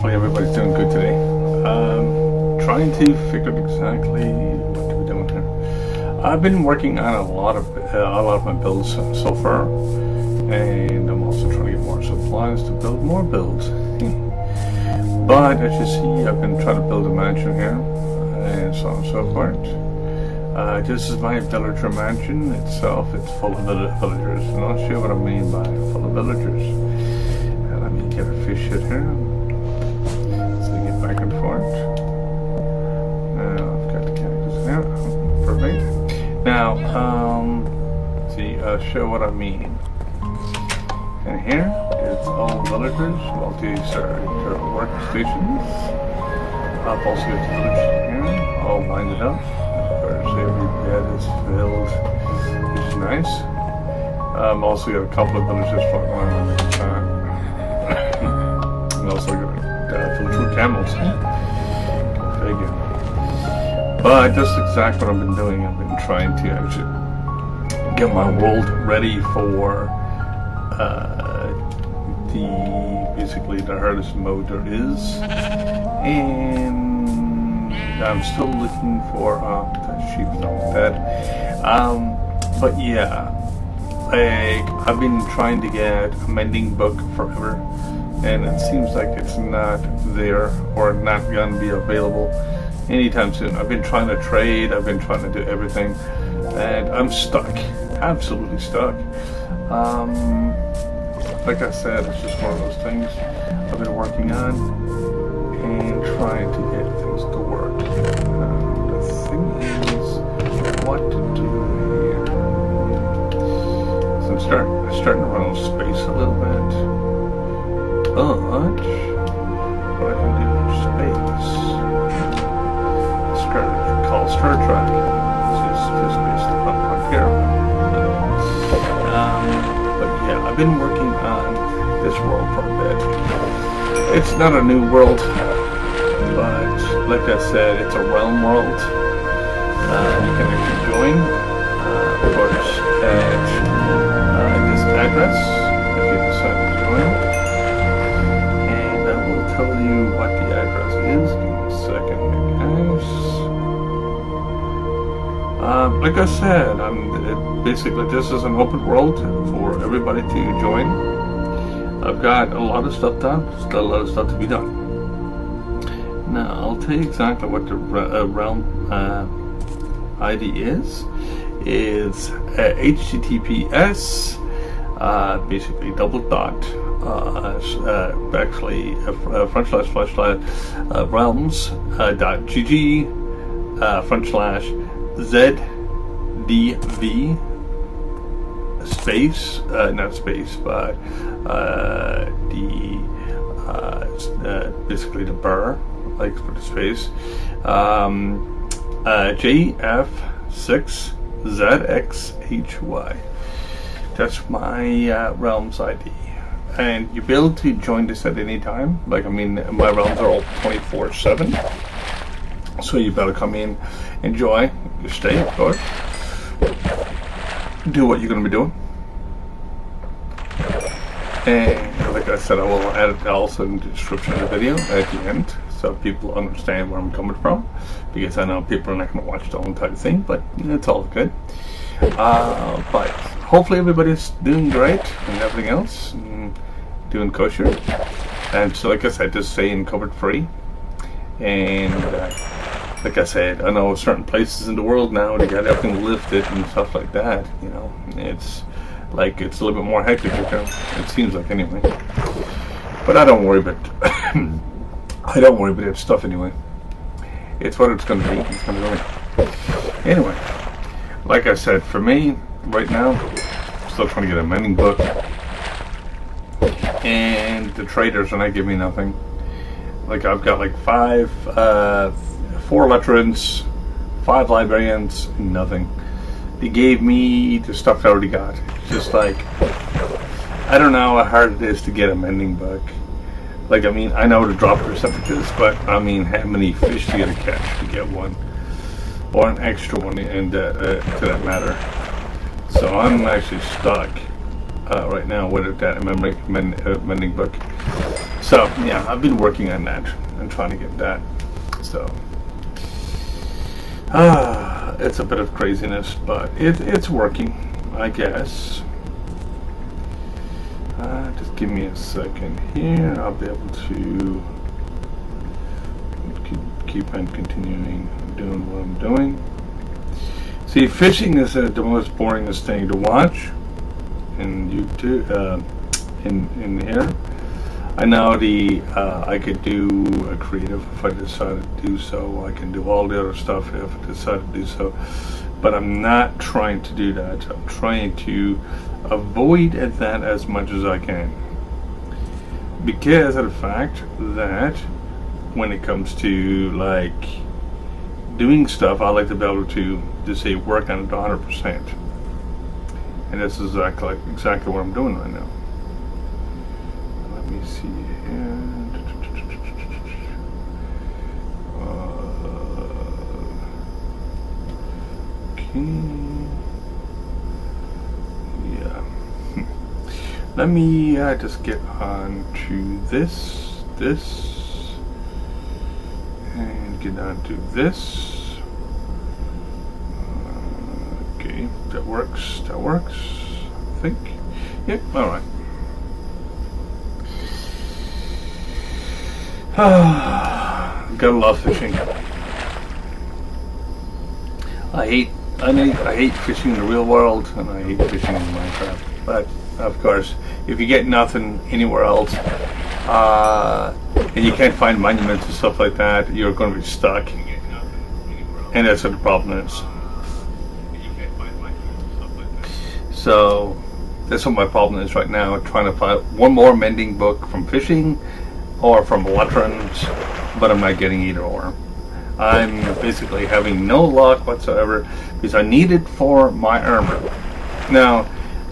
Hopefully everybody's doing good today. Trying to figure out exactly what to be doing here. I've been working on a lot of my builds so far, and I'm also trying to get more supplies to build more builds. But as you see, I've been trying to build a mansion here, and so on and so forth. This is my villager mansion itself. It's full of villagers, and I'll show you what I mean by full of villagers. Let me get a fish hit here. Back and forth. Now I've got the cactus there. Perfect. Now, see, I'll show what I mean. And here, it's all villagers, workstations. I've also got the villagers here, all lined up. Of course, every bed is filled, which is nice. Also got a couple of villagers floating around at the time. And also got full camels. Very good. But that's exactly what I've been doing. I've been trying to actually get my world ready for basically the hardest mode there is, and I'm still looking for that sheep's not dead. But yeah, I've been trying to get a mending book forever, and it seems like it's not there or not going to be available anytime soon. I've been trying to trade, I've been trying to do everything, and I'm stuck, absolutely stuck. Like I said, it's just one of those things I've been working on and trying to get things to work. The thing is, what to do here? So I'm starting to run out of space a little bit. But what I can do in space, called Star Trek, which is just based upon here. But yeah, I've been working on this world for a bit. It's not a new world, but like I said, it's a realm world. You can actually join, of course, at this address if you decide to join. Tell you what the address is. Give me a second, guys. Like I said, basically this is an open world for everybody to join. I've got a lot of stuff done. Still a lot of stuff to be done. Now I'll tell you exactly what the realm ID is. It's HTTPS. Basically double dot actually / realms dot gg / zdv space not space but basically the bar, like for the space, JF6ZXHY. That's my realms ID, and you'll be able to join this at any time. Like, I mean, my realms are all 24/7, so you better come in, enjoy, stay, of course, do what you're going to be doing. And like I said, I will add it also in the description of the video at the end, so people understand where I'm coming from, because I know people are not going to watch the whole entire thing, but it's all good. But hopefully everybody's doing great and everything else, and doing kosher. And so, like I said, just staying COVID free. And like I said, I know certain places in the world now, they got everything lifted and stuff like that. You know, it's like it's a little bit more hectic. It seems like, anyway. But I don't worry about I don't worry about that stuff anyway. It's what it's going to be. It's going to go. Anyway, like I said, for me right now, I'm still trying to get a mending book, and the traders are not giving me nothing. Like, I've got like 4 veterans, 5 librarians, nothing. They gave me the stuff I already got. It's just like, I don't know how hard it is to get a mending book. Like, I mean, I know the drop percentages, but I mean, how many fish do you gotta catch to get one? Or an extra one, and to that matter. So I'm actually stuck. right now with a data mending book. So yeah, I've been working on that and trying to get that. So it's a bit of craziness, but it's working, I guess. Just give me a second here. I'll be able to keep on continuing doing what I'm doing. See, fishing is the most boringest thing to watch in YouTube. In here, I know I could do a creative if I decided to do so. I can do all the other stuff if I decide to do so. But I'm not trying to do that. I'm trying to avoid that as much as I can, because of the fact that when it comes to like doing stuff, I like to be able to say work on it 100%, and this is exactly what I'm doing right now. Let me see here. Yeah. Let me just get on to this, and get on to this. Okay, that works. I think. Yep. All right. Gotta love fishing. I hate fishing in the real world, and I hate fishing in Minecraft. But of course, if you get nothing anywhere else, and you can't find monuments and stuff like that, you're going to be stuck. And that's what the problem is. So that's what my problem is right now, trying to find one more mending book from fishing or from veterans, but I'm not getting either or. I'm basically having no luck whatsoever because I need it for my armor. Now,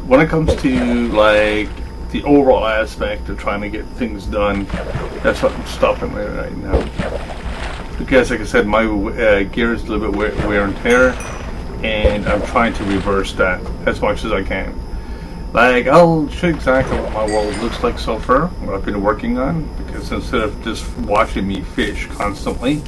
when it comes to like the overall aspect of trying to get things done, that's what I'm stopping right now. Because like I said, my gear is a little bit wear and tear, and I'm trying to reverse that as much as I can. Like, I'll show you exactly what my world looks like so far, what I've been working on, because instead of just watching me fish constantly,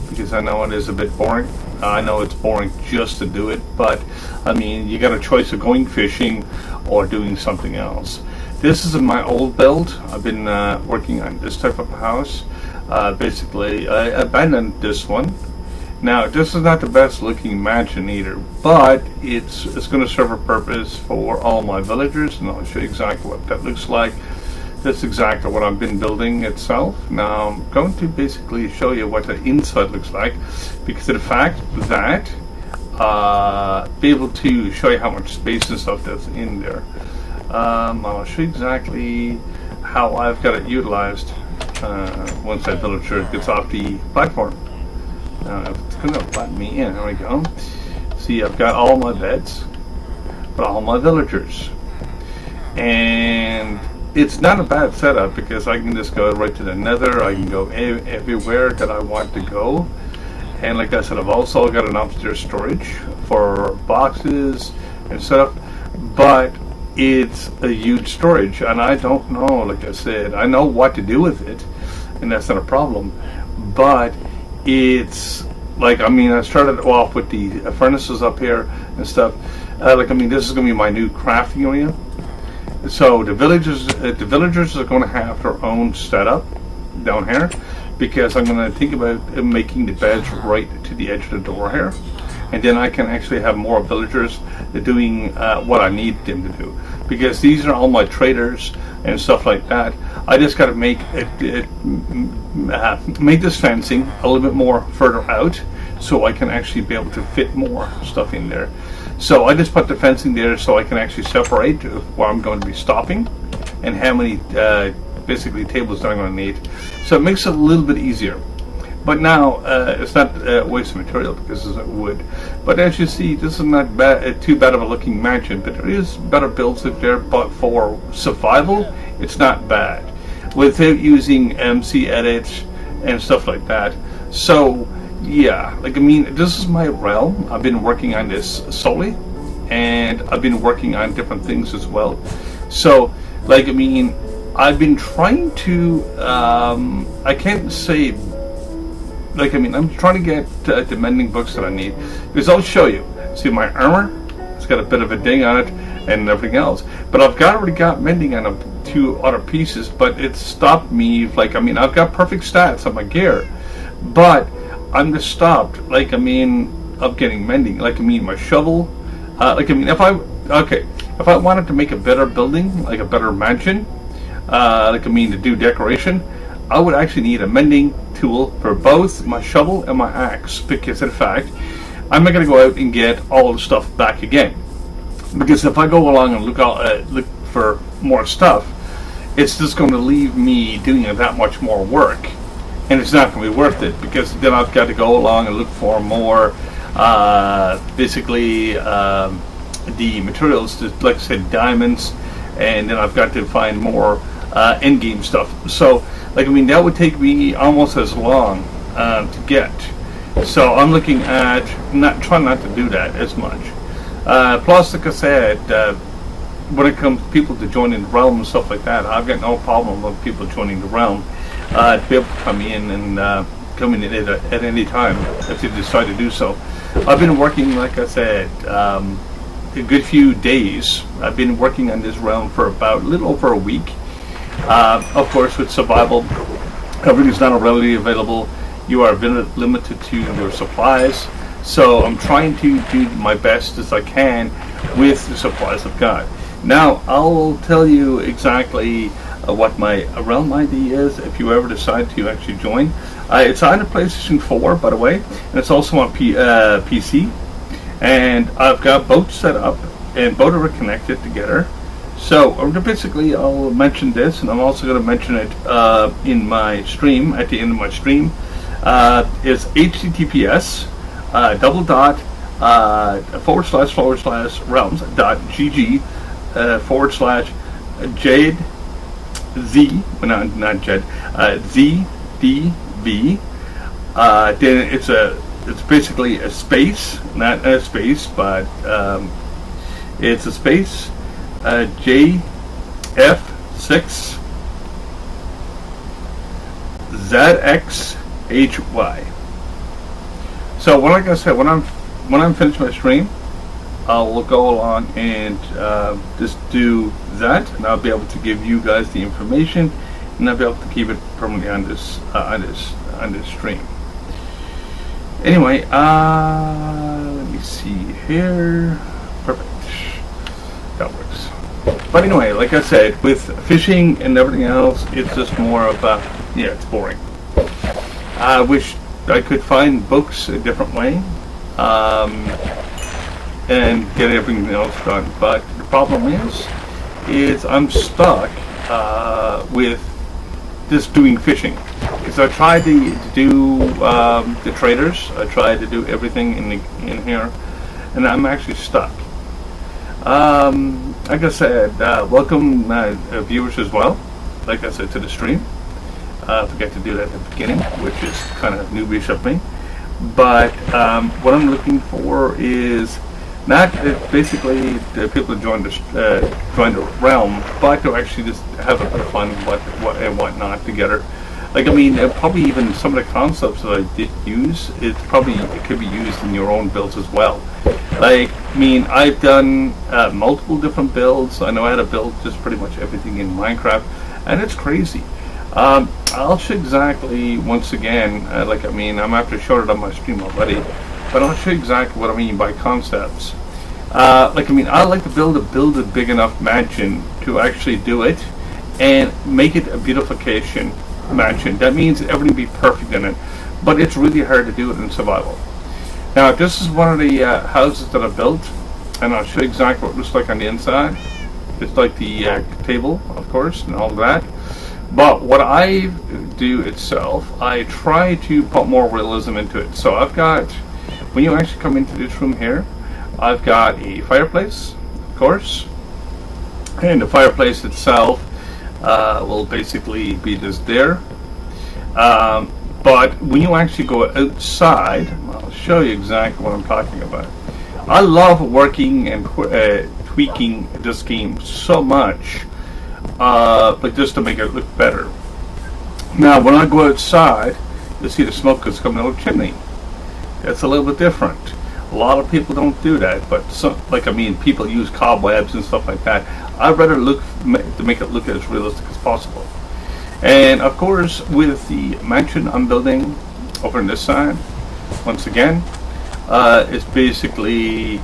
because I know it is a bit boring. I know it's boring just to do it, but I mean, you got a choice of going fishing or doing something else. This is my old build. I've been working on this type of house. Basically, I abandoned this one. Now, this is not the best looking mansion either, but it's going to serve a purpose for all my villagers, and I'll show you exactly what that looks like. That's exactly what I've been building itself. Now, I'm going to basically show you what the inside looks like, because of the fact that be able to show you how much space and stuff that's in there. I'll show you exactly how I've got it utilized once that villager gets off the platform. It's going to let me in. There we go. See, I've got all my beds, but all my villagers. And it's not a bad setup because I can just go right to the nether. I can go everywhere that I want to go. And like I said, I've also got an upstairs storage for boxes and stuff. But it's a huge storage, and I don't know, like I said, I know what to do with it, and that's not a problem. But it's like, I mean, I started off with the furnaces up here and stuff. Like, I mean, this is going to be my new crafting area. So the villagers are going to have their own setup down here, because I'm going to think about making the beds right to the edge of the door here, and then I can actually have more villagers doing what I need them to do, because these are all my traders and stuff like that. I just got to make make this fencing a little bit more further out, so I can actually be able to fit more stuff in there. So I just put the fencing there so I can actually separate where I'm going to be stopping and how many basically tables that I'm going to need. So it makes it a little bit easier. But now it's not a waste of material because it's wood. But as you see, this is not too bad of a looking mansion, but there is better builds up there. But for survival, it's not bad without using MC edits and stuff like that. So yeah, like, I mean, this is my realm. I've been working on this solely, and I've been working on different things as well. So, like, I mean, I've been trying to, I can't say, like, I mean, I'm trying to get the mending books that I need. Because I'll show you. See my armor? It's got a bit of a ding on it and everything else. But I've already got mending on 2 other pieces, but it stopped me. Like, I mean, I've got perfect stats on my gear, but I'm just stopped. Like, I mean, of getting mending. Like, I mean, my shovel. Like, I mean, if I wanted to make a better building, like a better mansion, like, I mean, to do decoration, I would actually need a mending tool for both my shovel and my axe, because in fact, I'm not going to go out and get all the stuff back again. Because if I go along and look for more stuff, it's just going to leave me doing that much more work, and it's not going to be worth it, because then I've got to go along and look for more, basically, the materials, like I said, diamonds, and then I've got to find more end-game stuff. So, like, I mean, that would take me almost as long to get. So I'm looking at trying not to do that as much. Plus, like I said, when it comes to people to join in the realm and stuff like that, I've got no problem with people joining the realm to be able to come in and come in at any time if they decide to do so. I've been working, like I said, a good few days. I've been working on this realm for about a little over a week. Of course, with survival, everything's not readily available. You are limited to your supplies. So I'm trying to do my best as I can with the supplies I've got. Now, I'll tell you exactly what my realm ID is if you ever decide to actually join. It's on the PlayStation 4, by the way, and it's also on PC. And I've got both set up, and both are connected together. So basically, I'll mention this, and I'm also going to mention it in my stream, at the end of my stream. It's HTTPS //realms.gg /Jade Z, well, not Jed, ZDB. Then it's basically a space, not a space, but it's a space, JF6 ZXHY. So, like I said, when I'm finished my stream, I'll go along and just do that, and I'll be able to give you guys the information, and I'll be able to keep it permanently on this stream. Anyway, let me see here. Perfect. That works. But anyway, like I said, with fishing and everything else, it's just more of it's boring. I wish I could find books a different way, and get everything else done. But the problem is I'm stuck with just doing fishing. Because I tried to do the traders, I tried to do everything in here, and I'm actually stuck. Like I said, welcome viewers as well, like I said, to the stream. I forget to do that at the beginning, which is kind of newbie of me. But what I'm looking for is not basically the people to join the realm, but to actually just have a bit of fun and whatnot together. Like, I mean, probably even some of the concepts that I did use, it could be used in your own builds as well. Like, I mean, I've done multiple different builds. I know how to build just pretty much everything in Minecraft, and it's crazy. I'll show exactly, once again, like, I mean, I'm after showing it on my stream already, but I'll show you exactly what I mean by concepts. Like, I mean, I like to build a big enough mansion to actually do it and make it a beautification mansion. That means everything be perfect in it, but it's really hard to do it in survival. Now, this is one of the houses that I built, and I'll show you exactly what it looks like on the inside. It's like the table, of course, and all of that. But what I do itself, I try to put more realism into it. So I've got, when you actually come into this room here, I've got a fireplace, of course, and the fireplace itself will basically be just there. But when you actually go outside, I'll show you exactly what I'm talking about. I love working and tweaking this game so much, like just to make it look better. Now, when I go outside, you see the smoke that's coming out of the chimney. That's a little bit different. A lot of people don't do that, but people use cobwebs and stuff like that. I'd rather to make it look as realistic as possible. And of course, with the mansion I'm building over on this side, once again, it's basically,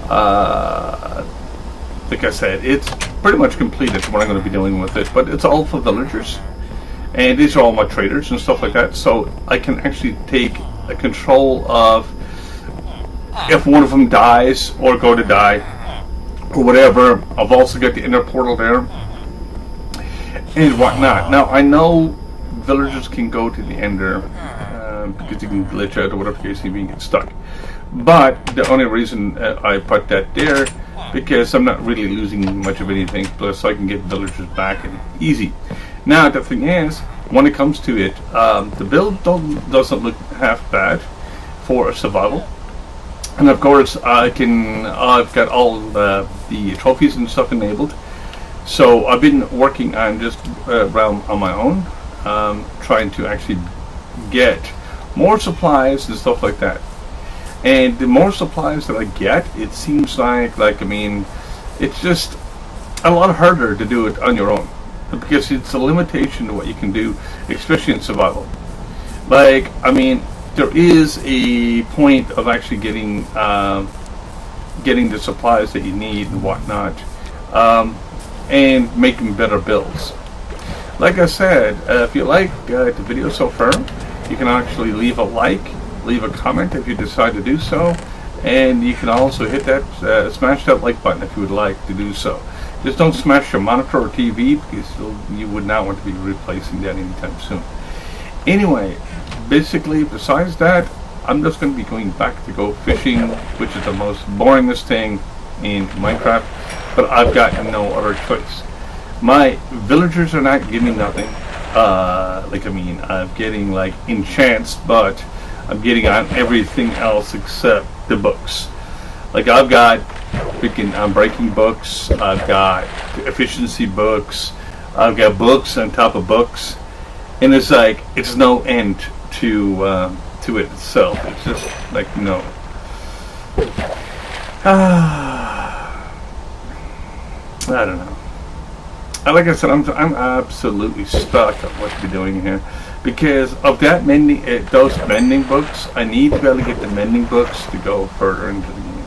like I said, it's pretty much completed what I'm going to be doing with it, but it's all for villagers. And these are all my traders and stuff like that, so I can actually take control of if one of them dies or go to die or whatever. I've also got the inner portal there and whatnot. Now, I know villagers can go to the ender because you can glitch out or whatever case you can get stuck. But the only reason I put that there because I'm not really losing much of anything, plus I can get villagers back and easy. Now the thing is, when it comes to it, the build doesn't look half bad for survival. And of course, I've got all the trophies and stuff enabled. So I've been working on just around on my own, trying to actually get more supplies and stuff like that. And the more supplies that I get, it seems it's just a lot harder to do it on your own, because it's a limitation to what you can do, especially in survival. There is a point of actually getting the supplies that you need and whatnot, and making better builds. Like I said, if you like the video so far, you can actually leave a like, leave a comment if you decide to do so, and you can also hit that smash that like button if you would like to do so. Just don't smash your monitor or TV, because you would not want to be replacing that anytime soon. Anyway, basically, besides that, I'm just going to be going back to go fishing, which is the most boringest thing in Minecraft, but I've got no other choice. My villagers are not giving nothing. I'm getting enchants, but I'm getting on everything else except the books. I've got freaking breaking books, I've got efficiency books, I've got books on top of books, and it's no end to it itself. It's just no. I don't know. Like I said, I'm absolutely stuck on what to be doing here because of that those mending books. I need to be able to get the mending books to go further into the game.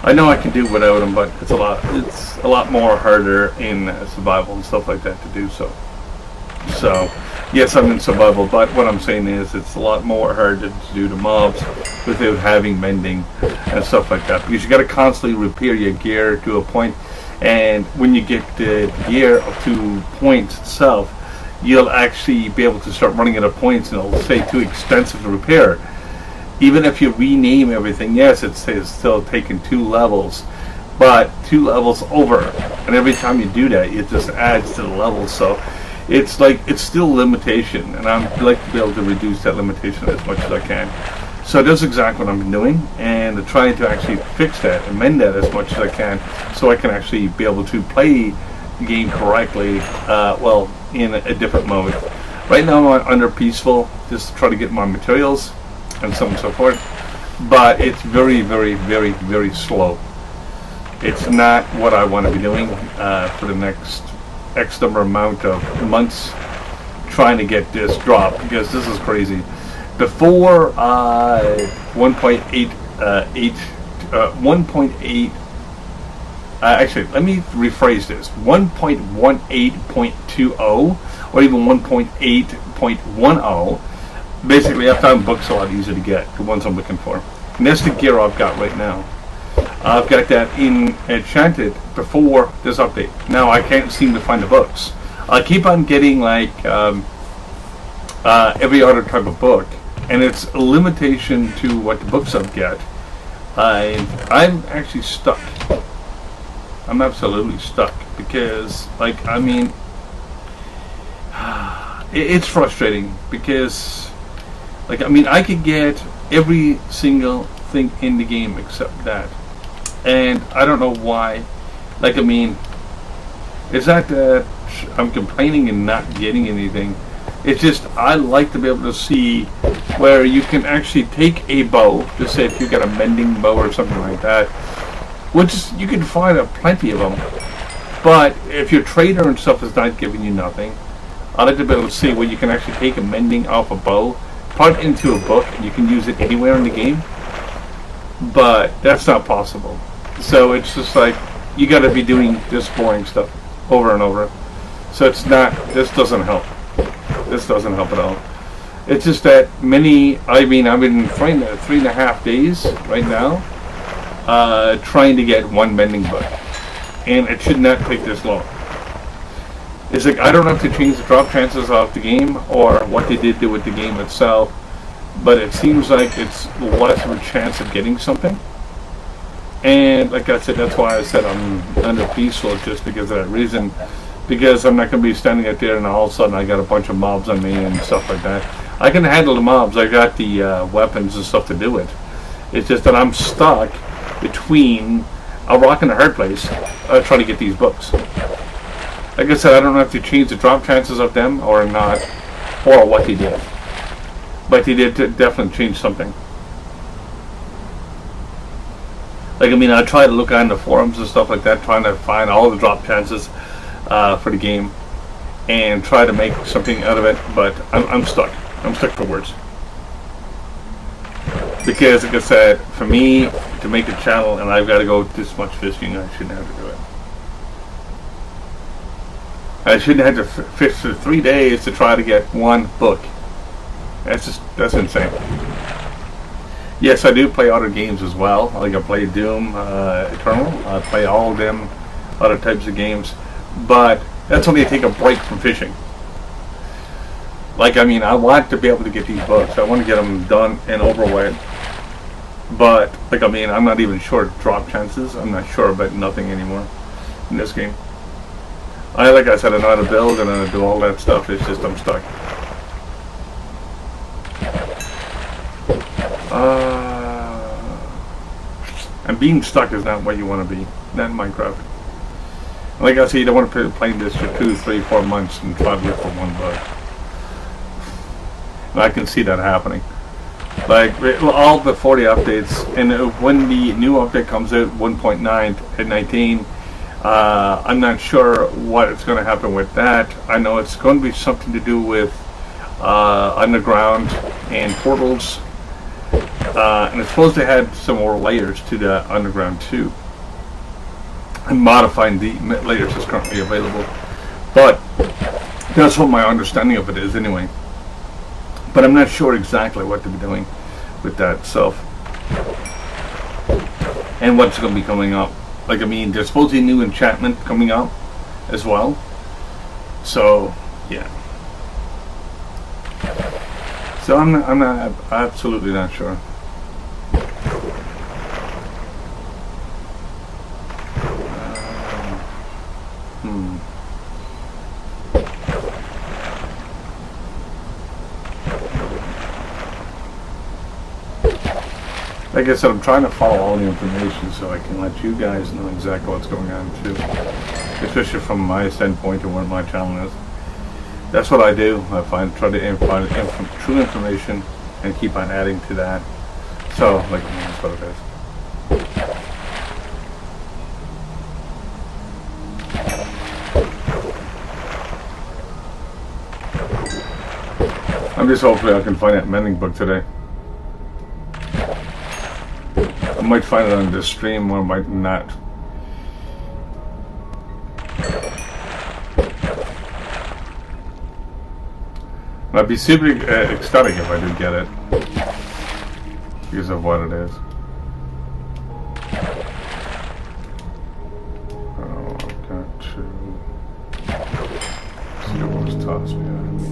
I know I can do without them, but it's a lot more harder in survival and stuff like that to do so. So, yes, I'm in survival, but what I'm saying is it's a lot more harder to do the mobs without having mending and stuff like that, because you got to constantly repair your gear to a point, and when you get the gear up to points itself, you'll actually be able to start running out of points, and it'll say too expensive to repair. Even if you rename everything, yes, it's still taking 2 levels, but 2 levels over, and every time you do that, it just adds to the levels. So it's still a limitation, and I'd like to be able to reduce that limitation as much as I can. So that's exactly what I'm doing, and trying to actually fix that, amend that as much as I can, so I can actually be able to play the game correctly, in a different mode. Right now I'm under peaceful, just to try to get my materials and so on and so forth, but it's very, very, very, very slow. It's not what I want to be doing for the next X number amount of months, trying to get this dropped, because this is crazy. Before 1.8, actually, let me rephrase this, 1.18.20 or even 1.8.10, basically I found books a lot easier to get, the ones I'm looking for. And that's the gear I've got right now. I've got that enchanted before this update. Now I can't seem to find the books. I keep on getting every other type of book, and it's a limitation to what the books I've got. I'm actually stuck. I'm absolutely stuck because it's frustrating because I could get every single thing in the game except that, And I don't know why. Like, I mean, it's not that I'm complaining and not getting anything. It's just I like to be able to see where you can actually take a bow, just say if you got a mending bow or something like that, which is, you can find plenty of them. But if your trader and stuff is not giving you nothing, I like to be able to see where you can actually take a mending off a bow, put it into a book, and you can use it anywhere in the game. But that's not possible. So it's just like, you got to be doing this boring stuff over and over. So it's not, this doesn't help. This doesn't help at all. It's just that I've been trying 3.5 days right now, trying to get one mending book. And it should not take this long. It's like, I don't have to change the drop chances of the game or what they did do with the game itself, but it seems like it's less of a chance of getting something. And like I said, that's why I said I'm under peaceful, just because of that reason. Because I'm not going to be standing out there and all of a sudden I got a bunch of mobs on me and stuff like that. I can handle the mobs. I got the weapons and stuff to do it. It's just that I'm stuck between a rock and a hard place trying to get these books. Like I said, I don't have to change the drop chances of them or not, or what they did. But they did definitely change something. Like, I mean, I try to look on the forums and stuff like that, trying to find all the drop chances for the game and try to make something out of it, but I'm stuck. I'm stuck for words. Because, like I said, for me to make a channel and I've got to go this much fishing, I shouldn't have to do it. I shouldn't have to fish for 3 days to try to get one book. That's insane. Yes, I do play other games as well. Like I play Doom Eternal. I play all of them other types of games. But that's only to take a break from fishing. Like, I mean, I want to be able to get these books. I want to get them done and over with. But, like, I mean, I'm not even sure drop chances. I'm not sure about nothing anymore in this game. Like I said, I know how to build and I know how to do all that stuff. It's just I'm stuck. And being stuck is not what you want to be. Not in Minecraft. Like I said, you don't want to play this for 2, 3, 4 months and try to look for one book. And I can see that happening. Like, all the 40 updates, and when the new update comes out, 1.9 and 19, I'm not sure what is going to happen with that. I know it's going to be something to do with underground and portals. And it's supposed to add some more layers to the underground too. And modifying the layers that's currently available. But that's what my understanding of it is anyway. But I'm not sure exactly what to be doing with that stuff. And what's going to be coming up. Like, I mean, there's supposed to be a new enchantment coming up as well. So, yeah. So I'm absolutely not sure. Like I said, I'm trying to follow all the information so I can let you guys know exactly what's going on too. Especially from my standpoint and what my channel is. That's what I do. I try to find true information and keep on adding to that. So, like, that's what it is. I'm just hopefully I can find that mending book today. I might find it on this stream or I might not. I'd be super ecstatic if I do get it because of what it is. Oh, I've got to see what's tossed behind me.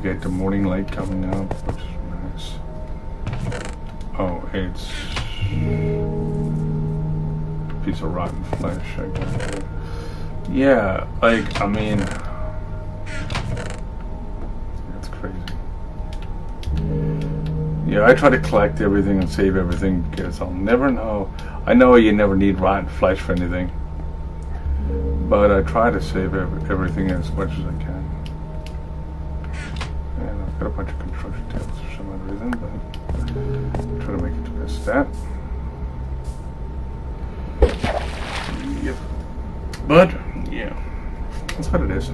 Get the morning light coming up, which is nice. Oh, it's a piece of rotten flesh I got there. Yeah, like, I mean, that's crazy. Yeah, I try to collect everything and save everything because I'll never know. I know you never need rotten flesh for anything, but I try to save everything as much as I can. And I've got a bunch of construction tables for some odd reason, but I'll try to make it to this that. Yep. But yeah, that's what it is.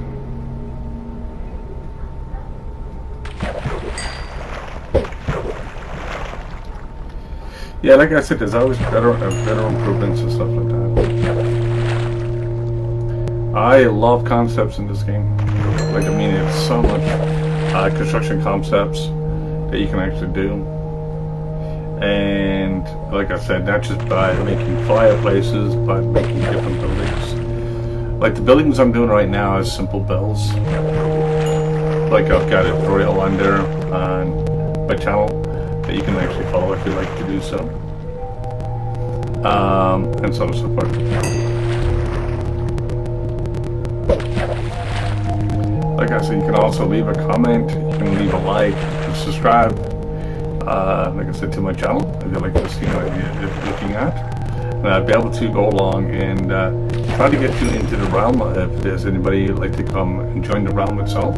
Yeah, like I said, there's always better improvements and stuff like that. I love concepts in this game. Like, I mean, it's so much construction concepts that you can actually do. And like I said, not just by making fireplaces, but making different buildings. Like the buildings I'm doing right now is simple builds. Like I've got a tutorial on there on my channel that you can actually follow if you like to do so. And so on and so forth. Like I said, you can also leave a comment, you can leave a like, you can subscribe, like I said, to my channel if you like to see what you're looking at. And I'll be able to go along and try to get you into the realm if there's anybody who'd like to come and join the realm itself.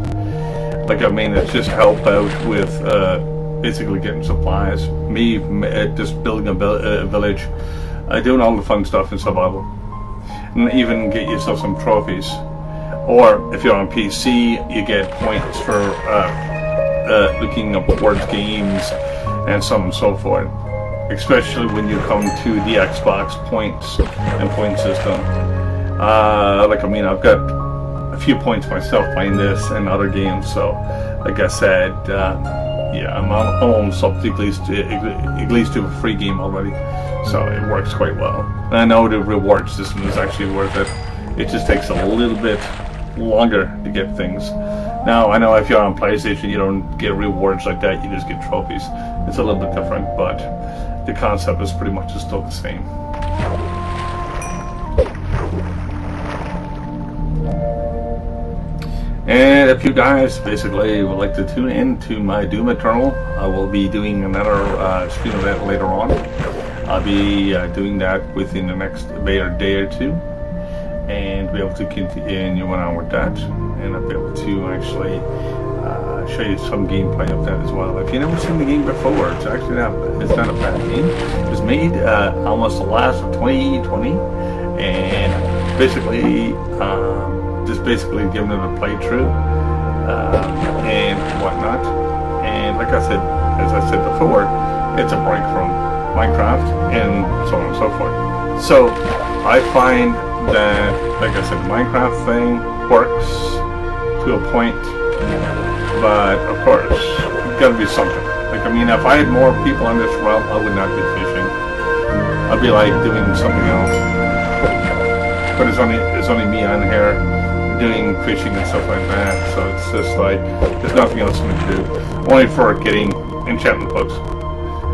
Like I mean, it's just help out with basically getting supplies, me just building a village, doing all the fun stuff in survival, and even get yourself some trophies. Or if you're on PC, you get points for looking up towards games and so on and so forth. Especially when you come to the Xbox points and point system. Like I mean, I've got a few points myself playing this and other games. So, like I said, yeah, I'm almost up to at least to a free game already. So it works quite well. And I know the reward system is actually worth it. It just takes a little bit longer to get things. Now, I know if you're on PlayStation, you don't get rewards like that, you just get trophies. It's a little bit different, but the concept is pretty much still the same. And if you guys basically would like to tune in to my Doom Eternal, I will be doing another stream of that later on. I'll be doing that within the next day or two, and be able to continue on with that, and I'll be able to actually show you some gameplay of that as well. If you've never seen the game before, it's actually not a bad game. It was made almost the last of 2020, and basically just basically giving it a playthrough and whatnot. And like I said, as I said before, it's a break from Minecraft and so on and so forth. So I find that, like I said, the Minecraft thing works to a point, but of course, it's got to be something. Like, I mean, if I had more people on this realm, I would not be fishing. I'd be like doing something else. But it's only me on here doing fishing and stuff like that. So it's just like there's nothing else for me to do, only for getting enchantment books.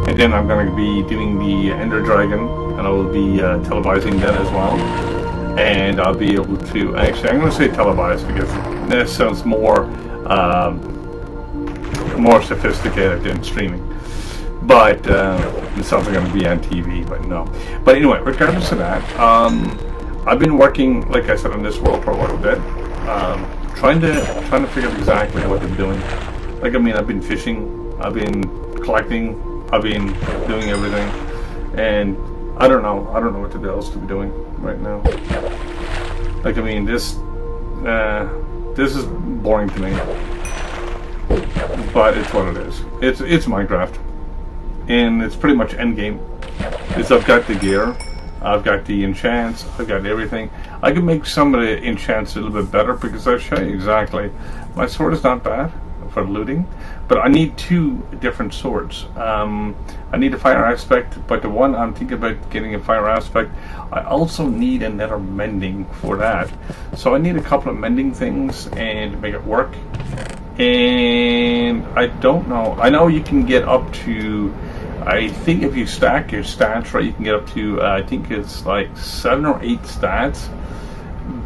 And then I'm going to be doing the Ender Dragon, and I will be televising that as well. And I'll be able to, actually, I'm going to say televised because that sounds more sophisticated than streaming. But it's also going to be on TV, but no. But anyway, regardless of that, I've been working, like I said, on this world for a little bit, trying to figure out exactly what I'm doing. Like, I mean, I've been fishing, I've been collecting, I've been doing everything, and I don't know what else to be doing right now. Like, I mean, this is boring to me, but it's what it is. It's Minecraft, and it's pretty much end game. I've got the gear, I've got the enchants, I've got everything. I can make some of the enchants a little bit better because I'll show you exactly. My sword is not bad for looting, but I need two different swords. I need a fire aspect, but the one I'm thinking about getting a fire aspect, I also need another mending for that. So I need a couple of mending things and make it work. And I don't know. I know you can get up to, I think if you stack your stats right, you can get up to, I think it's like 7 or 8 stats.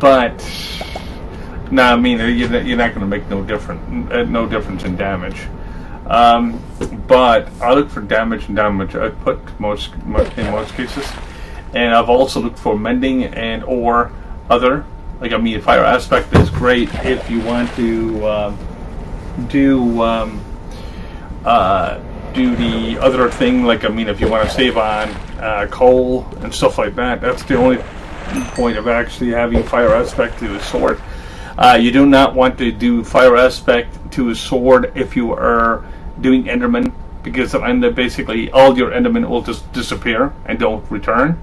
But no, I mean, you're not going to make no difference in damage. But I look for damage and damage output in most cases, and I've also looked for mending and or other. Like, I mean, fire aspect is great if you want to do the other thing. Like, I mean, if you want to save on coal and stuff like that, that's the only point of actually having fire aspect to a sword. You do not want to do fire aspect to a sword if you are doing Enderman, because basically all your Enderman will just disappear and don't return.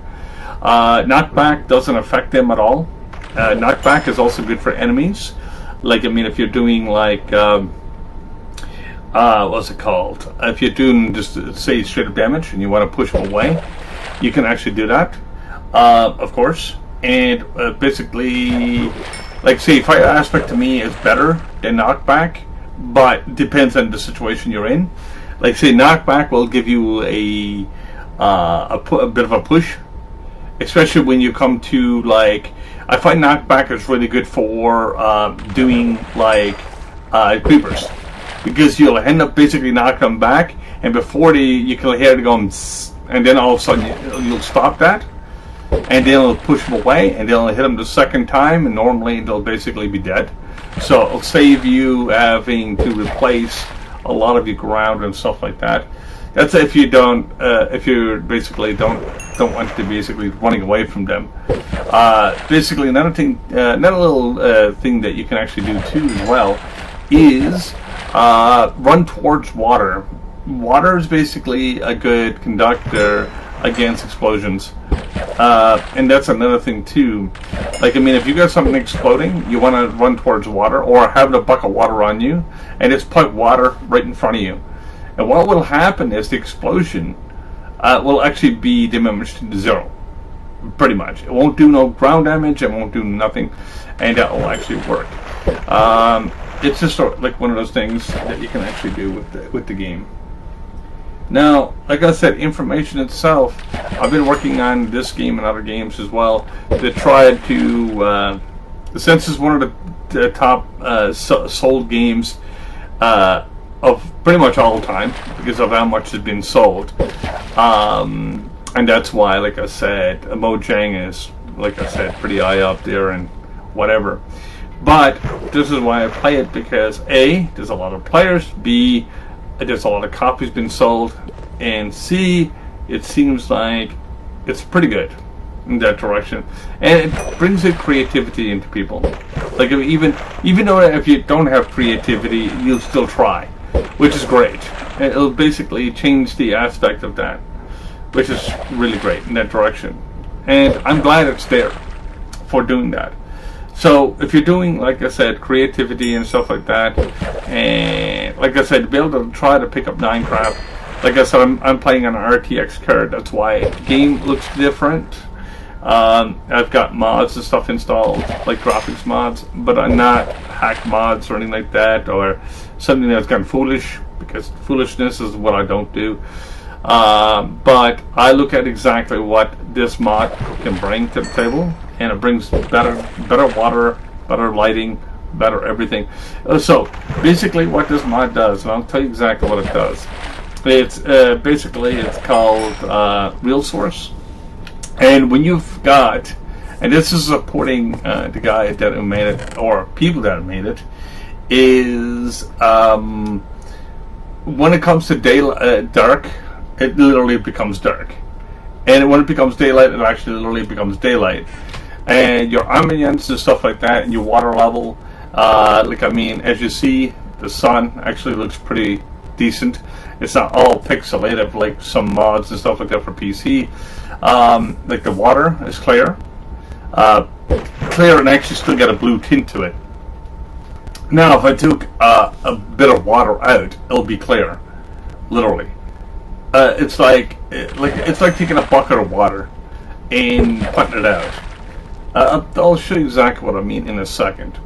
Knockback doesn't affect them at all. Knockback is also good for enemies. Like, I mean, if you're doing like what's it called? If you're doing just say straight up damage and you want to push them away, you can actually do that, of course. And basically, like, say, fire aspect to me is better than knockback, but depends on the situation you're in. Like, say, knockback will give you a bit of a push, especially when you come to, like, I find knockback is really good for doing like creepers, because you'll end up basically knocking them back, and before you can hear it going, and then all of a sudden you'll stop that, and then it'll push them away, and then it'll hit them the second time, and normally they'll basically be dead. So it'll save you having to replace a lot of your ground and stuff like that. That's if you don't, if you basically don't want to basically running away from them. Basically, another thing, another little thing that you can actually do too as well is run towards water. Water is basically a good conductor against explosions, and that's another thing too. Like, I mean, if you got something exploding, you want to run towards water, or have a bucket of water on you, and just put water right in front of you. And what will happen is the explosion will actually be diminished to zero, pretty much. It won't do no ground damage, it won't do nothing, and that will actually work. It's just sort of like one of those things that you can actually do with the game. Now, like I said, information itself, I've been working on this game and other games as well to try to, since it's one of the top sold games of pretty much all the time, because of how much has been sold, and that's why, like I said, Mojang is, like I said, pretty high up there and whatever. But this is why I play it, because A, there's a lot of players, B, there's a lot of copies been sold, and C, it seems like it's pretty good in that direction, and it brings in creativity into people. Like, even though if you don't have creativity, you'll still try, which is great. It'll basically change the aspect of that, which is really great in that direction. And I'm glad it's there for doing that. So if you're doing, like I said, creativity and stuff like that, and like I said, be able to try to pick up Minecraft. Like I said, I'm playing on an RTX card. That's why the game looks different. I've got mods and stuff installed, like graphics mods, but I'm not hack mods or anything like that, or something that's gone foolish, because foolishness is what I don't do. But I look at exactly what this mod can bring to the table, and it brings better water, better lighting, better everything. So basically what this mod does, and I'll tell you exactly what it does. It's basically, it's called Real Source. And when you've got, and this is supporting the guy that made it, or people that made it, is when it comes to dark, it literally becomes dark. And when it becomes daylight, it actually literally becomes daylight. And your ambience and stuff like that, and your water level, like, I mean, as you see, the sun actually looks pretty decent. It's not all pixelated like some mods and stuff like that for PC. Like, the water is clear, and actually still got a blue tint to it. Now, if I took a bit of water out, it'll be clear, literally. It's like taking a bucket of water and putting it out. I'll show you exactly what I mean in a second.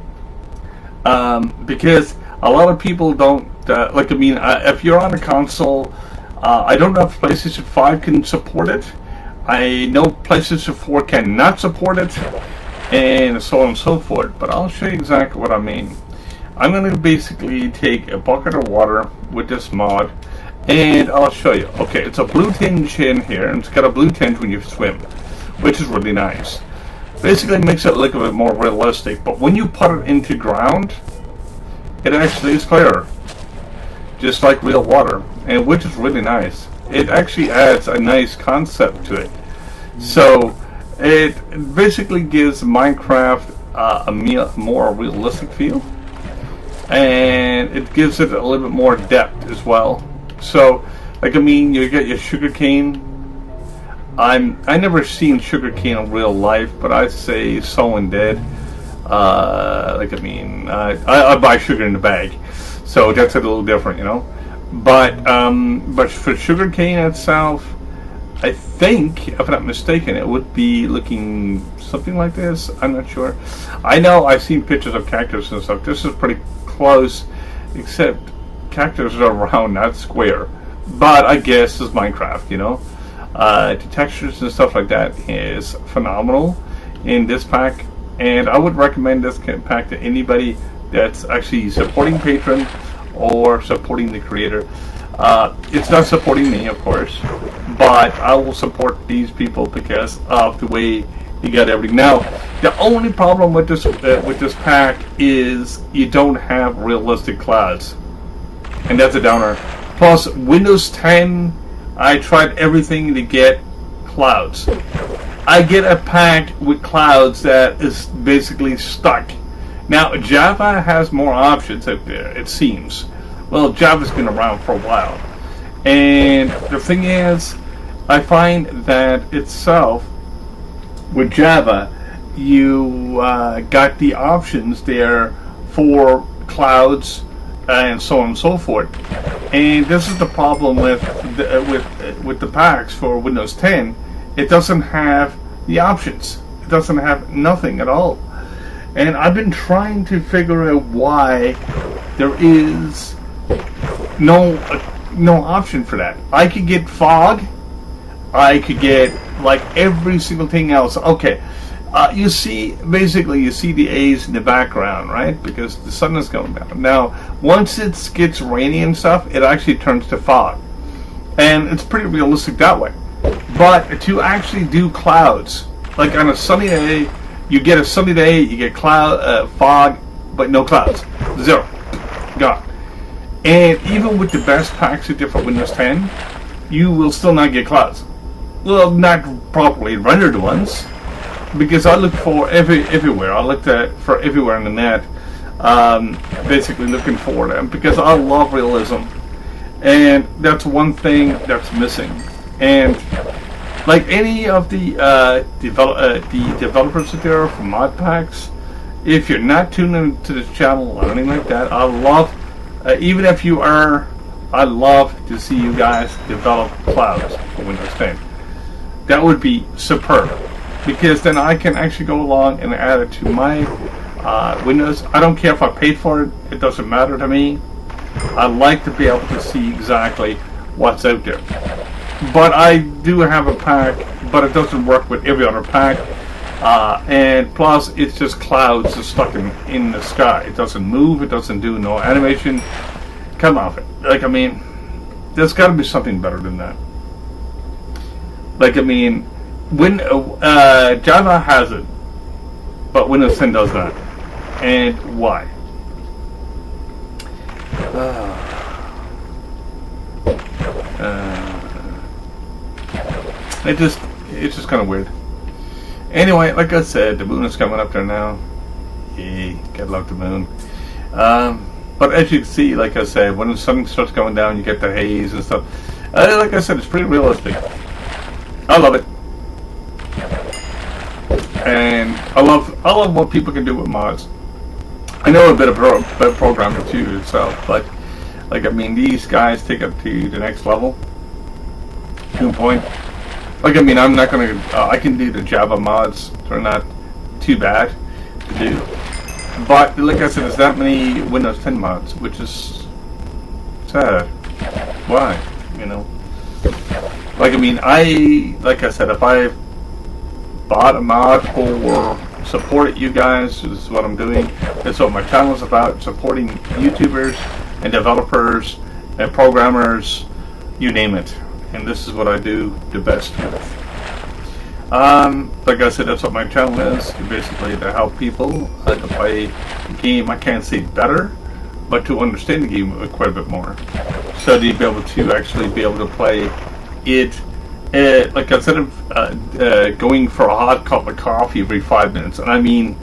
Because a lot of people don't, like, I mean, if you're on a console, I don't know if PlayStation 5 can support it. I know PlayStation 4 cannot support it, and so on and so forth, but I'll show you exactly what I mean. I'm going to basically take a bucket of water with this mod, and I'll show you. Okay, it's a blue tinge in here, and it's got a blue tinge when you swim, which is really nice. Basically makes it look a bit more realistic, but when you put it into ground, it actually is clearer, just like real water, and which is really nice. It actually adds a nice concept to it. So it basically gives Minecraft a more realistic feel, and it gives it a little bit more depth as well. So, like, I mean, you get your sugarcane. I never seen sugarcane in real life, but I say someone did. Like, I mean, I buy sugar in the bag, so that's a little different, you know. But for sugarcane itself, I think, if I'm not mistaken, it would be looking something like this. I'm not sure. I know I've seen pictures of cactus and stuff. This is pretty close, except cactus are round, not square. But I guess it's Minecraft, you know. The textures and stuff like that is phenomenal in this pack, and I would recommend this pack to anybody that's actually supporting Patreon or supporting the creator. It's not supporting me, of course, but I will support these people because of the way you got everything. Now, the only problem with this pack is you don't have realistic clouds, and that's a downer. Plus, Windows 10, I tried everything to get clouds. I get a pack with clouds that is basically stuck. Now, Java has more options out there, it seems. Well, Java's been around for a while. And the thing is, I find that itself, with Java, you got the options there for clouds and so on and so forth. And this is the problem with the packs for Windows 10. It doesn't have the options. It doesn't have nothing at all. And I've been trying to figure out why there is no option for that. I could get fog. I could get like every single thing else. Okay, you see the A's in the background, right? Because the sun is going down. Now, once it gets rainy and stuff, it actually turns to fog, and it's pretty realistic that way. But to actually do clouds, like on a sunny day, you get a sunny day, you get fog, but no clouds, zero, gone. And even with the best packs of different Windows 10, you will still not get clouds. Well, not properly rendered ones, because I look for everywhere. I looked for everywhere on the net, basically looking for them, because I love realism, and that's one thing that's missing. And like any of the developers out there for mod packs, if you're not tuned into this channel or anything like that, I love, even if you are, I love to see you guys develop clouds for Windows 10. That would be superb, because then I can actually go along and add it to my Windows. I don't care if I paid for it. It doesn't matter to me. I like to be able to see exactly what's out there. But I do have a pack, but it doesn't work with every other pack. And plus, it's just clouds just stuck in the sky. It doesn't move. It doesn't do no animation. Come off it. Like, I mean, there's got to be something better than that. Like, I mean, when Java has it, but Windows 10 does not. And why? It's just kind of weird. Anyway, like I said, the moon is coming up there now. Yay, gotta love the moon. But as you can see, like I said, when the sun starts going down, you get the haze and stuff. Like I said, it's pretty realistic. I love it, and I love what people can do with mods. I know a bit of programming too itself, but like, I mean, these guys take it to the next level. To a point. Like, I mean, I'm not gonna. I can do the Java mods. They're not too bad to do. But like I said, there's that many Windows 10 mods, which is sad. Why? You know. Like, I mean, like I said, if I bought a mod for support you guys. This is what I'm doing. That's what my channel is about, supporting YouTubers and developers and programmers, you name it. And this is what I do the best with. Like I said, that's what my channel is. Basically to help people to play the game, I can't say better, but to understand the game quite a bit more. So to be able to actually be able to play it, like instead of going for a hot cup of coffee every 5 minutes, and I mean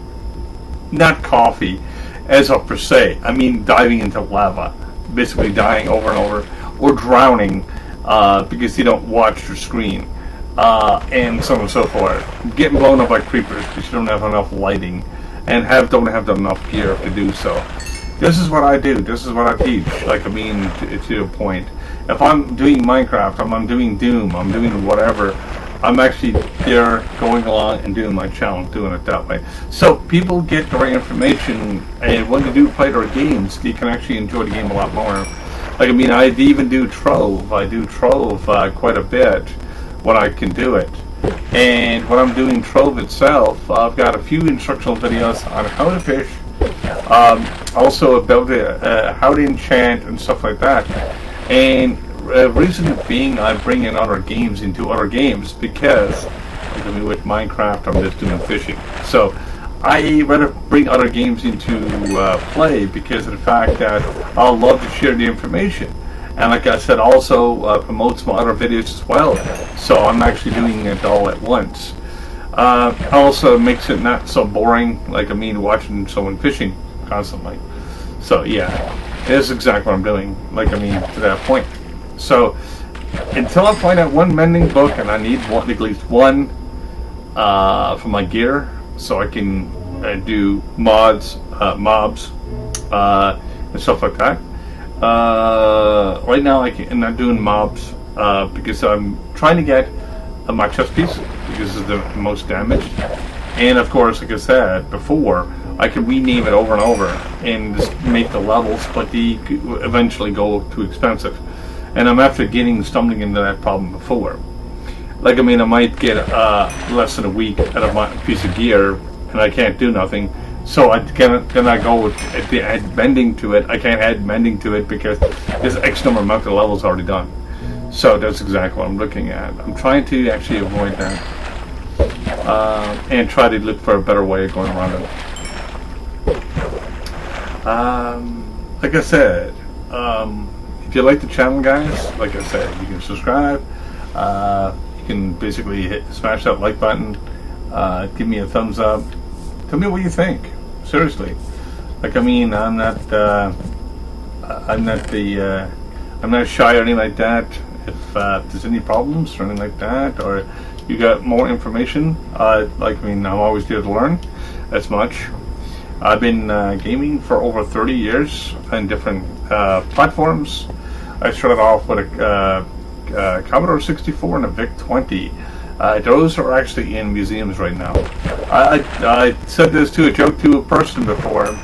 not coffee as a per se, I mean diving into lava, basically dying over and over, or drowning because you don't watch your screen, and so on and so forth. Getting blown up by creepers because you don't have enough lighting and don't have enough gear to do so. This is what I do. This is what I teach. Like, I mean, to a point. If I'm doing Minecraft, I'm doing Doom, I'm doing whatever, I'm actually there going along and doing my channel, doing it that way. So people get the right information, and when they do play their games, they can actually enjoy the game a lot more. Like, I mean, I even do Trove. I do Trove quite a bit when I can do it. And when I'm doing Trove itself, I've got a few instructional videos on how to fish, also about how to enchant and stuff like that. And reason being, I bring in other games into other games because, like, I mean, with Minecraft, I'm just doing fishing. So I rather bring other games into play because of the fact that I love to share the information. And like I said, also promotes my other videos as well. So I'm actually doing it all at once. Also makes it not so boring, like, I mean, watching someone fishing constantly. So yeah, it is exactly what I'm doing, like, I mean, to that point. So until I find out one mending book, and I need at least one for my gear, so I can do mobs, and stuff like that. Right now I'm not doing mobs because I'm trying to get my chest piece, because it's the most damaged. And of course, like I said before, I could rename it over and over and just make the levels, but they eventually go too expensive. And I'm after stumbling into that problem before. Like, I mean, I might get less than a week out of my piece of gear, and I can't do nothing. So then I go with add mending to it. I can't add mending to it because there's X number of levels already done. So that's exactly what I'm looking at. I'm trying to actually avoid that and try to look for a better way of going around it. Like I said, if you like the channel, guys, like I said, you can subscribe. You can basically smash that like button. Give me a thumbs up. Tell me what you think. Seriously. Like, I mean, I'm not shy or anything like that. If there's any problems or anything like that, or you got more information, like, I mean, I'm always there to learn as much. I've been gaming for over 30 years on different platforms. I started off with a Commodore 64 and a VIC-20. Those are actually in museums right now. I said this to a joke to a person before.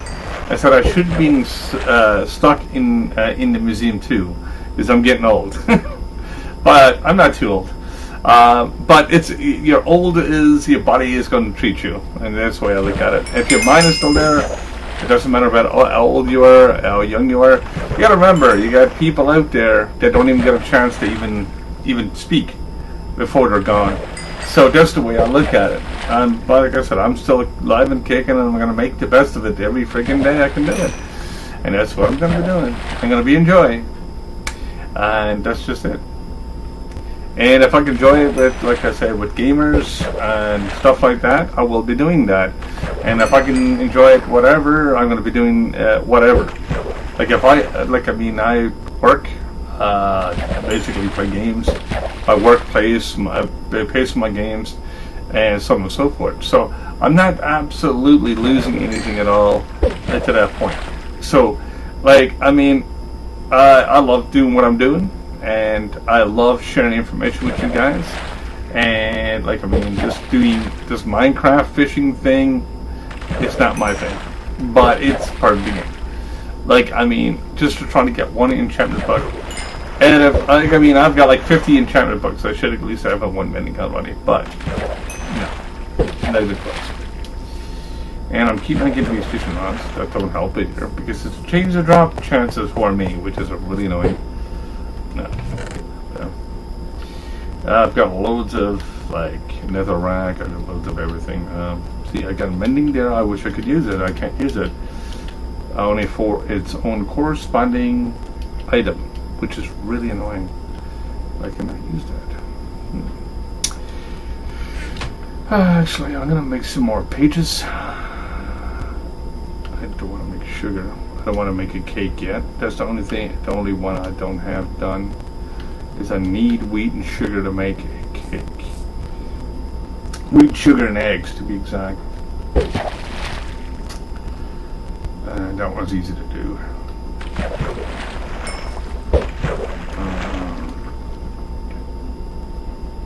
I said I should be stuck in the museum too, because I'm getting old. But I'm not too old. But it's, you're old as your body is going to treat you, and that's the way I look at it. If your mind is still there, it doesn't matter about how old you are, how young you are. You got to remember, you got people out there that don't even get a chance to even speak before they're gone. So that's the way I look at it. But like I said, I'm still alive and kicking, and I'm going to make the best of it every freaking day I can do it. And that's what I'm going to be doing. I'm going to be enjoying. And that's just it. And if I can enjoy it with, like I said, with gamers and stuff like that, I will be doing that. And if I can enjoy it, whatever, I'm going to be doing whatever. Like, if I work, basically play games. My work pays for my games, and so on and so forth. So I'm not absolutely losing anything at all to that point. So, like, I mean, I love doing what I'm doing, and I love sharing information with you guys. And, like, I mean, just doing this Minecraft fishing thing, it's not my thing, but it's part of the game. Like, I mean, just trying to get one enchantment book. And if, I mean, I've got like 50 enchantment books. I should at least have one mending gun money, but no, not even close. And I'm keeping on getting these fishing rods. That don't help either, because it's changed the drop chances for me, which is really annoying. No. I've got loads of like netherrack. I got loads of everything. See, I got a mending there. I wish I could use it. I can't use it. Only for its own corresponding item, which is really annoying. I cannot use that. Actually, I'm gonna make some more pages. I don't want to make sugar. I don't want to make a cake yet. That's the only thing. The only one I don't have done is I need wheat and sugar to make a cake. Wheat, sugar, and eggs, to be exact. That was easy to do.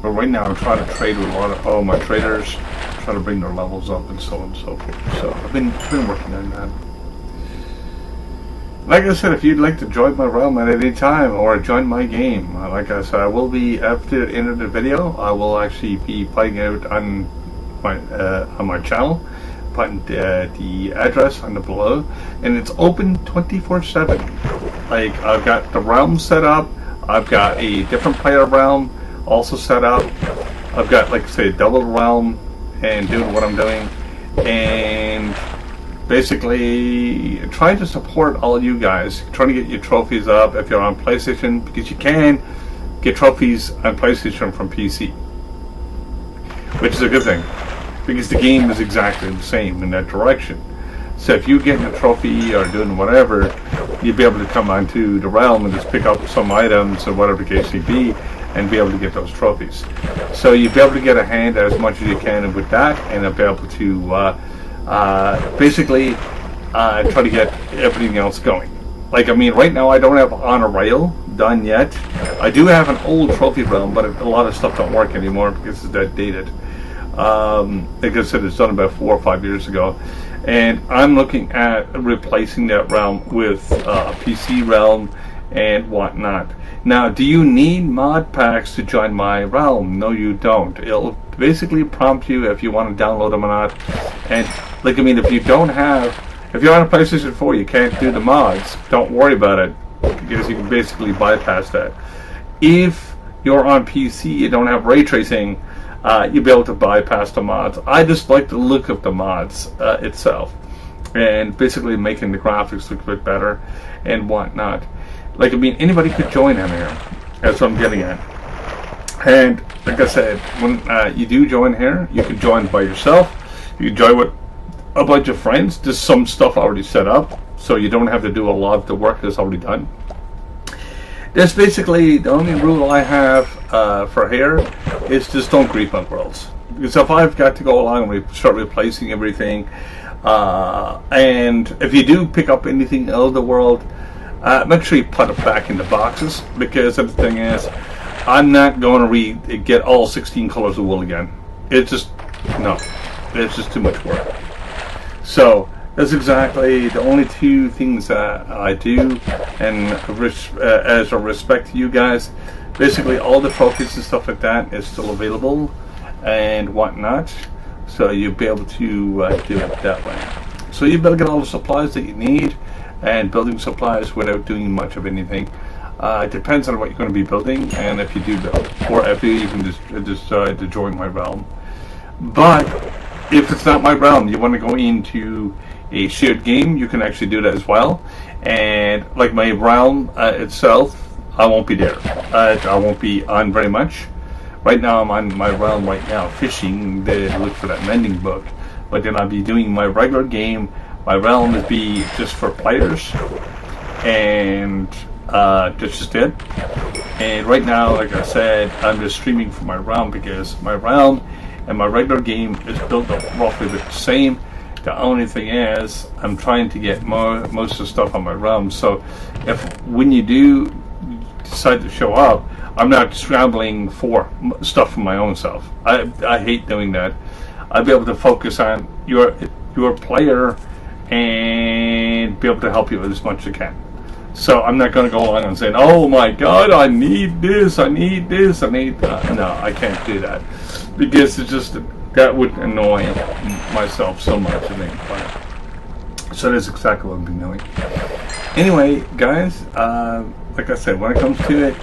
But right now I'm trying to trade with a lot of my traders, trying to bring their levels up and so on and so forth. So I've been working on that. Like I said, if you'd like to join my realm at any time or join my game, like I said, I will be, after the end of the video, I will actually be putting out on my channel, putting the address on the below, and it's open 24/7. Like, I've got the realm set up, I've got a different player realm also set up, I've got, like, say, a double realm and doing what I'm doing, and basically trying to support all you guys, trying to get your trophies up if you're on PlayStation, because you can get trophies on PlayStation from PC, which is a good thing, because the game is exactly the same in that direction. So if you're getting a trophy or doing whatever, you'll be able to come onto the realm and just pick up some items or whatever the case may be, and be able to get those trophies. So you'll be able to get a hand as much as you can with that, and you'll be able to basically try to get everything else going. Like, I mean, right now I don't have On a Rail done yet. I do have an old trophy realm, but a lot of stuff don't work anymore because it's that dated. Like I said, it's done about 4 or 5 years ago, and I'm looking at replacing that realm with a PC realm and whatnot. Now, do you need mod packs to join my realm? No, you don't. It'll basically prompt you if you want to download them or not. And, like, I mean, if you're on a PlayStation 4, you can't do the mods. Don't worry about it, because you can basically bypass that. If you're on PC, you don't have ray tracing, you'll be able to bypass the mods. I just like the look of the mods itself, and basically making the graphics look a bit better and whatnot. Like, I mean, anybody could join in here. That's what I'm getting at. And like I said, when you do join here, you can join by yourself. You can join with a bunch of friends. There's some stuff already set up, so you don't have to do a lot of the work that's already done. That's basically the only rule I have for here is just don't grief on worlds. Because if I've got to go along and start replacing everything, and if you do pick up anything out of the world, make sure you put it back in the boxes, because the thing is, I'm not going to get all 16 colors of wool again. It's just, no. It's just too much work. So, that's exactly the only two things that I do, and as a respect to you guys, basically all the trophies and stuff like that is still available and whatnot, so you'll be able to do it that way. So you'll be able to get all the supplies that you need, and building supplies without doing much of anything. It depends on what you're going to be building, and if you do build, or if you even just decide to join my realm. But if it's not my realm, you want to go into a shared game, you can actually do that as well. And like my realm itself, I won't be there. I won't be on very much. Right now I'm on my realm right now, fishing to look for that mending book. But then I'll be doing my regular game. My realm would be just for players, and that's just it. And right now, like I said, I'm just streaming for my realm, because my realm and my regular game is built up roughly the same. The only thing is, I'm trying to get most of the stuff on my realm. So when you do decide to show up, I'm not scrambling for stuff for my own self. I hate doing that. I'll be able to focus on your player and be able to help you as much as I can. So I'm not going to go along and saying, oh my god, I need this, I need this, I need that. No, I can't do that, because it's just, that would annoy myself so much, I think. But, so that's exactly what I've been doing. Anyway, guys, like I said, when it comes to it,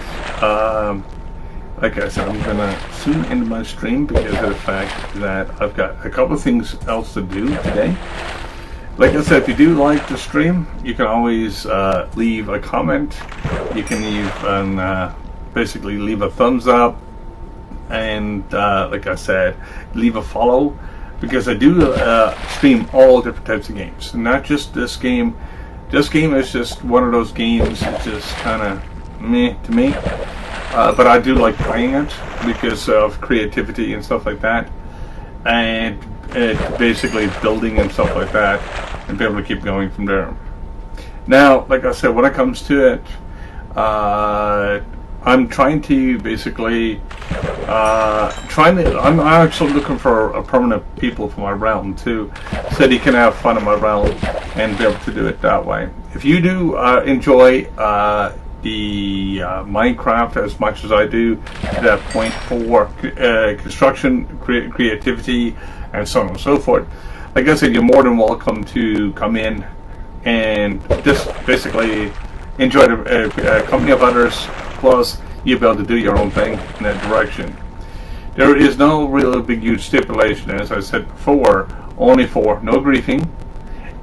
like I said, I'm gonna soon end my stream because of the fact that I've got a couple of things else to do today. Like I said, if you do like the stream, you can always leave a comment. You can basically leave a thumbs up, and like I said, leave a follow, because I do stream all different types of games, not just this game. This game is just one of those games. It's just kind of meh to me. But I do like playing it because of creativity and stuff like that, and basically building and stuff like that, and be able to keep going from there. Now, like I said, when it comes to it, I'm trying to basically I'm actually looking for a permanent people for my realm too, so that he can have fun in my realm and be able to do it that way. If you do enjoy the Minecraft as much as I do, to that point for construction, creativity, and so on and so forth, like I said, you're more than welcome to come in and just basically enjoy the company of others, plus you'll be able to do your own thing in that direction. There is no real big huge stipulation, as I said before, only for no griefing,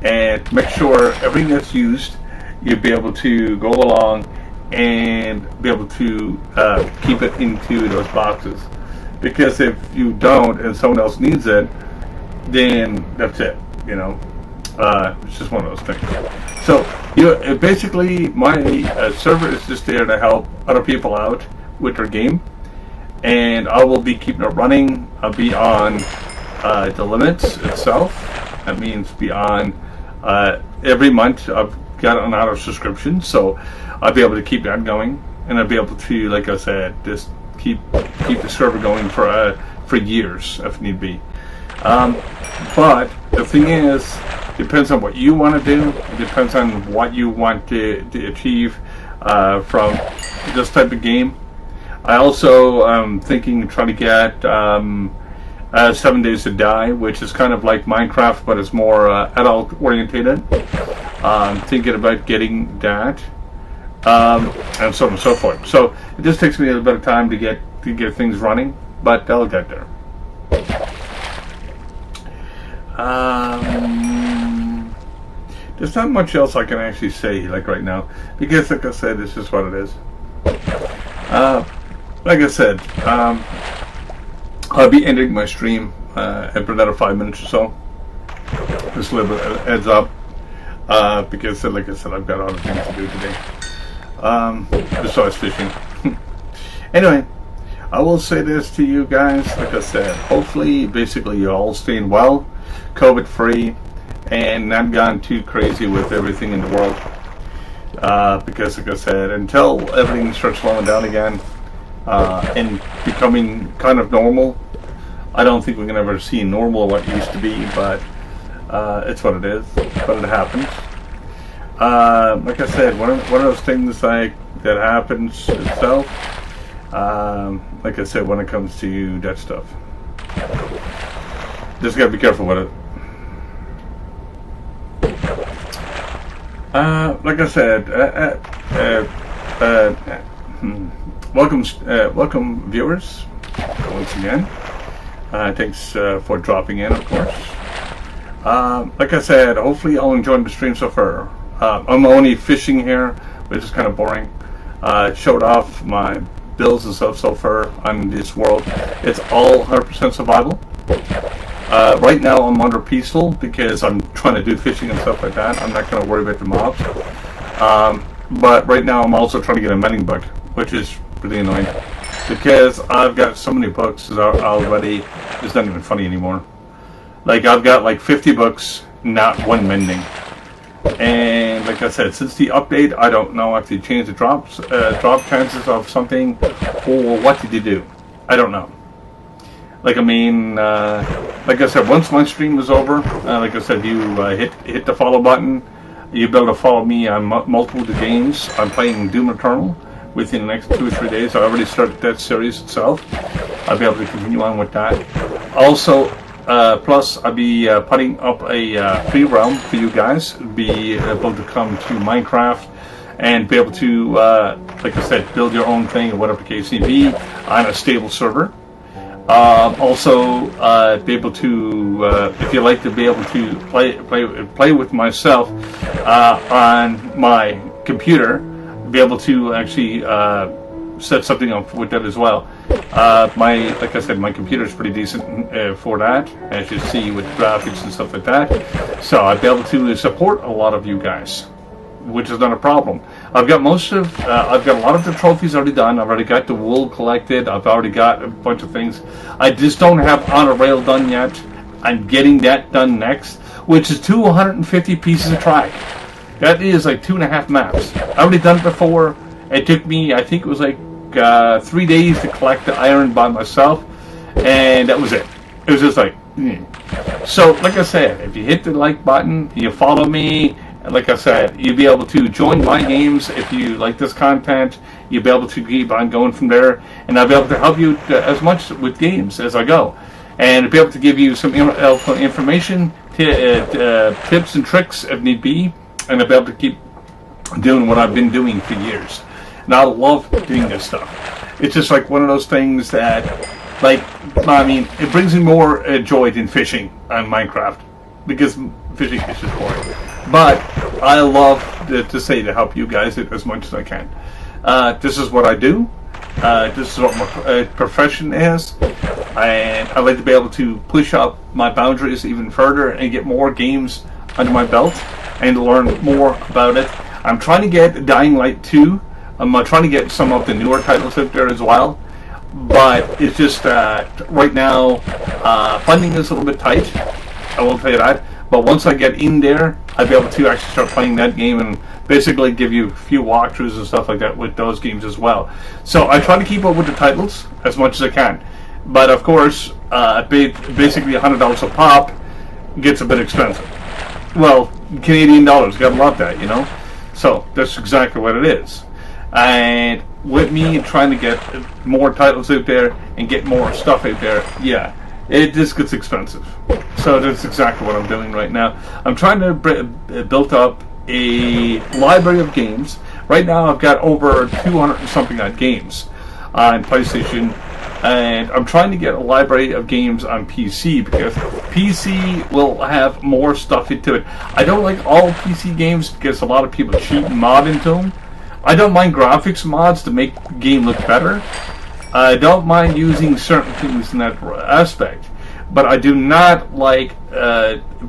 and make sure everything that's used, you'll be able to go along and be able to keep it into those boxes. Because if you don't and someone else needs it, then that's it, you know. It's just one of those things. So, basically, my server is just there to help other people out with their game, and I will be keeping it running beyond the limits itself. That means beyond every month I've got an auto subscription, so I'll be able to keep that going, and I'll be able to, like I said, just keep the server going for years if need be. But the thing is, depends on what you want to do. It depends on what you want to achieve from this type of game. I also am thinking trying to get 7 Days to Die, which is kind of like Minecraft, but it's more adult orientated. Thinking about getting that, and so on and so forth. So it just takes me a little bit of time to get things running, but I'll get there. There's not much else I can actually say like right now, because like I said, this is what it is. Like I said, I'll be ending my stream after another 5 minutes or so. Just a little bit of heads up, because like I said, I've got other things to do today besides fishing. Anyway, I will say this to you guys, like I said, hopefully basically you're all staying well, COVID free, and not gone too crazy with everything in the world, because like I said, until everything starts slowing down again and becoming kind of normal, I don't think we can ever see normal what it used to be, but it's what it is, but it happens. Like I said, one of those things like that happens itself, like I said, when it comes to that stuff, just gotta be careful with it. Like I said, welcome viewers once again. Thanks for dropping in, of course. Like I said, hopefully I'll enjoy the stream so far. I'm only fishing here, which is kind of boring. Showed off my builds and stuff so far on this world. It's all 100% survival. Right now I'm under peaceful because I'm trying to do fishing and stuff like that. I'm not going to worry about the mobs. But right now I'm also trying to get a mending book, which is really annoying because I've got so many books already. It's not even funny anymore. Like I've got like 50 books, not one mending. And like I said, since the update, I don't know if they changed the drop chances of something, or what did they do? I don't know. Like I mean, like I said, once my stream is over, like I said, you hit the follow button. You'll be able to follow me on multiple games. I'm playing Doom Eternal within the next 2 or 3 days. I already started that series itself. I'll be able to continue on with that. Also, Plus, I'll be putting up a free realm for you guys. Be able to come to Minecraft and be able to, like I said, build your own thing or whatever the case may be on a stable server. Also, be able to, if you like to be able to play with myself on my computer, be able to actually set something up with that as well. Like I said, my computer is pretty decent for that, as you see with graphics and stuff like that. So I'd be able to support a lot of you guys, which is not a problem. I've got I've got a lot of the trophies already done. I've already got the wool collected. I've already got a bunch of things. I just don't have On a Rail done yet. I'm getting that done next, which is 250 pieces of track. That is like 2.5 maps. I've already done it before. It took me, I think it was like 3 days to collect the iron by myself, and that was it. It was just like, So, like I said, if you hit the like button, you follow me. Like I said, you'll be able to join my games if you like this content. You'll be able to keep on going from there, and I'll be able to help you as much with games as I go, and I'll be able to give you some information, tips and tricks if need be, and I'll be able to keep doing what I've been doing for years. And I love doing this stuff. It's just like one of those things that, like, I mean, it brings me more joy than fishing on Minecraft, because fishing is just boring. But I love to help you guys as much as I can. This is what I do. This is what my profession is. And I like to be able to push up my boundaries even further and get more games under my belt and learn more about it. I'm trying to get Dying Light 2. I'm trying to get some of the newer titles out there as well. But it's just right now, funding is a little bit tight. I will tell you that. But once I get in there, I'll be able to actually start playing that game and basically give you a few walkthroughs and stuff like that with those games as well. So I try to keep up with the titles as much as I can. But of course, basically $100 a pop gets a bit expensive. Well, Canadian dollars, gotta love that, you know? So that's exactly what it is. And with me trying to get more titles out there and get more stuff out there, yeah, it just gets expensive. So that's exactly what I'm doing right now. I'm trying to build up a library of games. Right now I've got over 200 and something odd games on PlayStation, and I'm trying to get a library of games on PC because PC will have more stuff into it. I don't like all PC games because a lot of people cheat and mod into them. I don't mind graphics mods to make the game look better. I don't mind using certain things in that aspect, but I do not like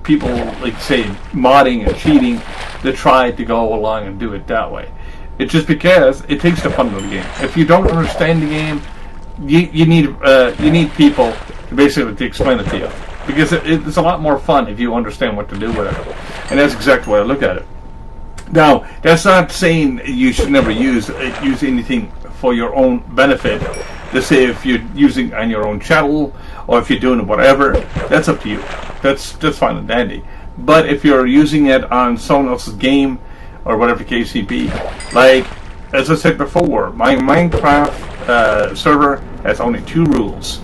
people, like, say, modding and cheating to try to go along and do it that way. It's just because it takes the fun of the game. If you don't understand the game, you need people basically to explain it to you, because it's a lot more fun if you understand what to do with it, and that's exactly why I look at it. Now, that's not saying you should never use anything for your own benefit. To say if you're using on your own channel or if you're doing whatever, that's up to you. That's fine and dandy. But if you're using it on someone else's game or whatever the case may be, like as I said before, my Minecraft server has only 2 rules.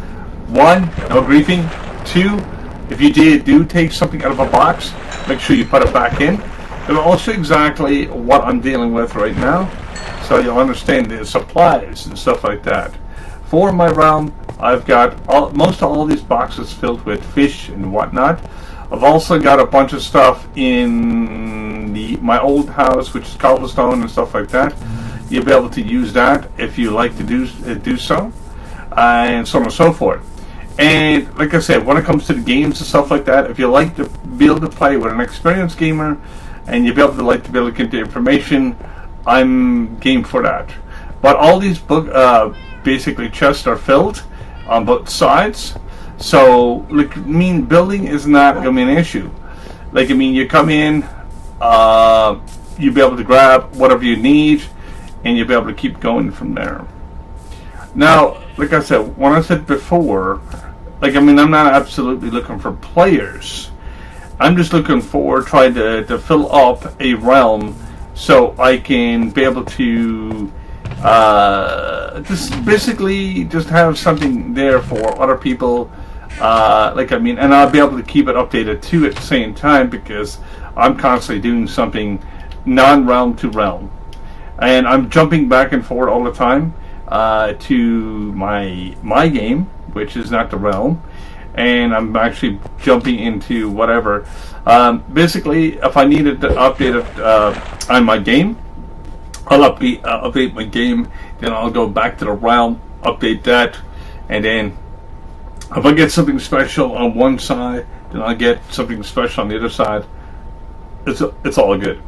1, no griefing. 2, if you do take something out of a box, make sure you put it back in. It'll also exactly what I'm dealing with right now, so you'll understand the supplies and stuff like that. For my realm, I've got most all these boxes filled with fish and whatnot. I've also got a bunch of stuff in my old house, which is cobblestone and stuff like that. You'll be able to use that if you like to do so, and so on and so forth. And like I said, when it comes to the games and stuff like that, if you like to be able to play with an experienced gamer, and you'll be able to get the information, I'm game for that. But all these basically chests are filled on both sides, so like, I mean, building is not going to be an issue. Like, I mean, you come in, you'll be able to grab whatever you need, and you'll be able to keep going from there. Now, like I said, when I said before, like, I mean, I'm not absolutely looking for players. I'm just looking for trying to fill up a realm so I can be able to just basically just have something there for other people And I'll be able to keep it updated too at the same time, because I'm constantly doing something non-realm to realm, and I'm jumping back and forth all the time to my game, which is not the realm, and I'm actually jumping into whatever. Basically, if I needed to update it on my game, I'll update my game, then I'll go back to the realm, update that, and then if I get something special on one side, then I'll get something special on the other side. It's all good.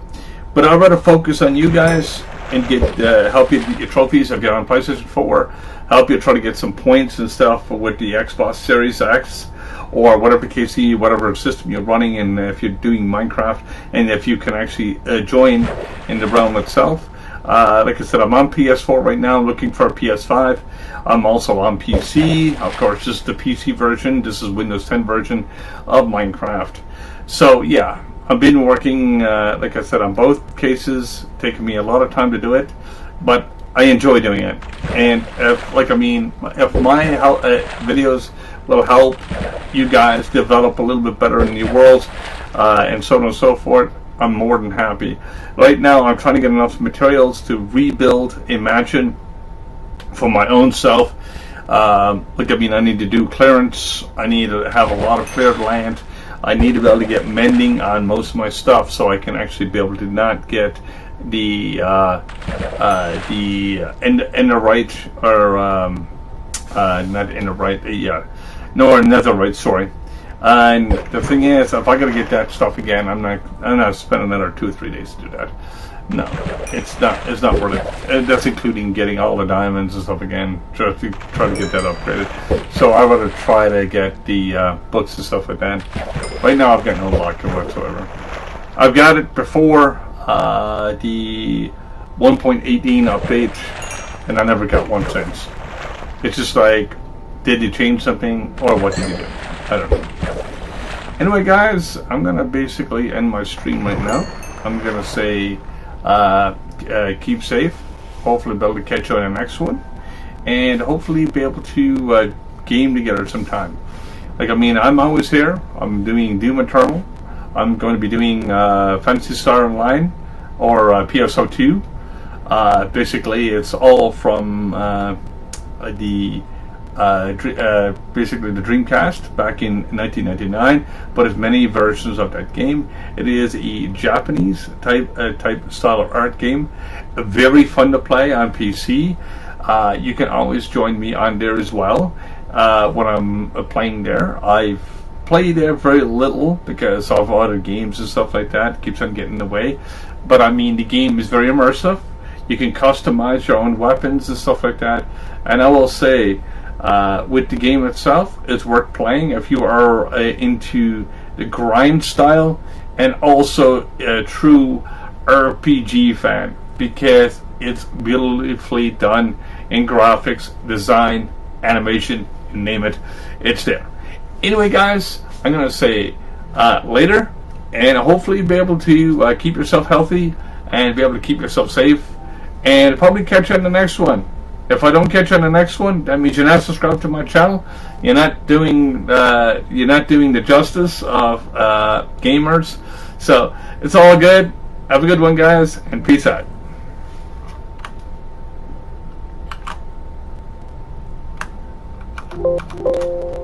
But I'd rather focus on you guys and help you get your trophies. I've got on PlayStation 4, help you try to get some points and stuff with the Xbox Series X, or whatever KC, whatever system you're running, and if you're doing Minecraft, and if you can actually join in the realm itself. Like I said, I'm on PS4 right now, looking for a PS5. I'm also on PC. Of course, this is the PC version. This is Windows 10 version of Minecraft. So, yeah, I've been working, like I said, on both cases. Taking me a lot of time to do it, but I enjoy doing it. And if my videos will help you guys develop a little bit better in your worlds, and so on and so forth, I'm more than happy. Right now, I'm trying to get enough materials to rebuild a mansion for my own self. I need to do clearance. I need to have a lot of cleared land. I need to be able to get mending on most of my stuff, so I can actually be able to not get the netherite, or not netherite, nor netherite. Sorry. And the thing is, if I gotta get that stuff again, I'm not spending another 2 or 3 days to do that. No, it's not worth it. And that's including getting all the diamonds and stuff again, just to try to get that upgraded. So I would try to get the books and stuff like that. Right now, I've got no luck whatsoever. I've got it before the 1.18 update, and I never got one since. It's just like, did you change something, or what did you do? I don't know. Anyway, guys, I'm going to basically end my stream right now. I'm going to say keep safe. Hopefully be able to catch you on the next one. And hopefully be able to game together sometime. I'm always here. I'm doing Doom Eternal. I'm going to be doing Phantasy Star Online, or PSO2. Basically, it's all from basically the Dreamcast back in 1999, but as many versions of that game. It is a Japanese type style of art game, very fun to play on PC. You can always join me on there as well when I'm playing there. I've played there very little because of other games and stuff like that. It keeps on getting in the way, but the game is very immersive. You can customize your own weapons and stuff like that, and I will say, with the game itself, it's worth playing if you are into the grind style and also a true RPG fan, because it's beautifully done in graphics, design, animation, you name it, it's there. Anyway, guys, I'm going to say later, and hopefully be able to keep yourself healthy and be able to keep yourself safe, and probably catch you on the next one. If I don't catch you on the next one, that means you're not subscribed to my channel. You're not doing the justice of gamers. So it's all good. Have a good one, guys, and peace out.